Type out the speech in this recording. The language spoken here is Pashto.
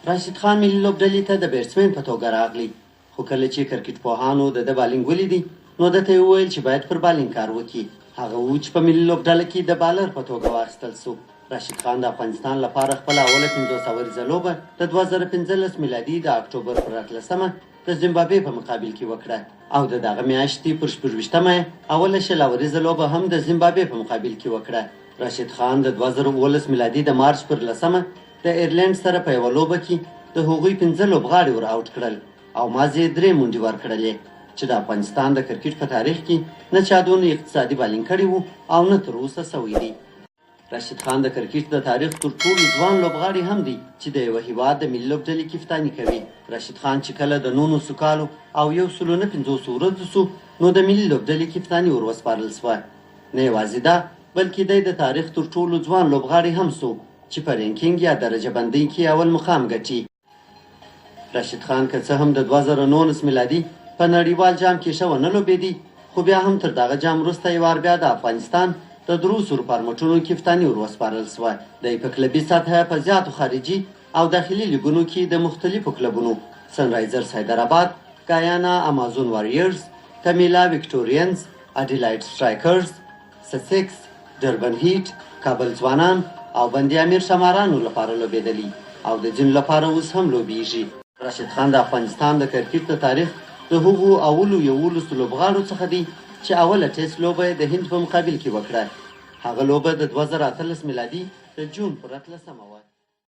راشد خان ملي لوبډلې ته د بیټسمین په توګه راغلی، خو کله چې کرکټ پوهانو د ده بالینګ ولیدی نو ده ته یې وویل چې باید پر بالینګ کار وکړي. هغه و چې په ملي لوبډله کې د بالر په توګه واخیستل سو. راشد خان د افغانستان لپاره خپله اوله 50 اوریزه لوبه د 2015 میلادي د اکتوبر پر 18مه د زیمبابوې په مقابل کې وکړه او د دغه میاشتې پر 24مه اوله 20 اوریزه لوبه هم د زیمبابوې په مقابل کې وکړه. راشد خان د 2019 میلادي د مارچ پر 10مه د ایرلند سره په یوه لوبه کې د هغوی 15 لوبغاړي ور اوټ کړل او مازې 3 منډې ورکړلې چې د افغانستان د کرکټ په تاریخ کې نه چا دونه اقتصادي بالینګ کړی وو او نه تر اوسه سوی دی. راشد خان د کرکټ د تاریخ تر ټولو ځوان لوبغاړي هم دی چې د یوه هیواد د ملي لوبډلې کپتاني کوي. راشد خان چې کله د 19 کالو او 150 ورځو سو نو د ملي لوبډلې کپتاني ور وسپارل سوه. نه یوازې دا بلکې دی د تاریخ تر ټولو ځوان لوبغاړي هم سو چې په رینکینګ یا درجه بندۍ کې اول مقام ګټي. راشد خان که څه هم د 2019 میلادي په نړیوال جام کې ښه ونه لوبېدی، خو بیا هم تر دغه جام وروسته یو وار بیا د افغانستان د درو سرو فارمټونو کپتاني ور وسپارل سوه. دی په کلبي سطحه په زیاتو خارجي او داخلي لیګونو کې د مختلفو کلبونو سنرایزرز حیدرآباد، ګایانا امازون واریرز، تمیلا ویکټورینز، اډیلاید سټرایکرز، سسکس، ډربن هیټ، کابل ځوانان او بندي امیر شمارانو لپاره لوبېدلی او د جن لپاره اوس هم لوبېږي. راشد خان د افغانستان د کرکټ د تاریخ د هغو اولو 11 لوبغاړو څخه دی چې اوله ټیسټ لوبه د هند په مقابل کې وکړه. هغه لوبه د 2018 میلادي د جون پر 13مه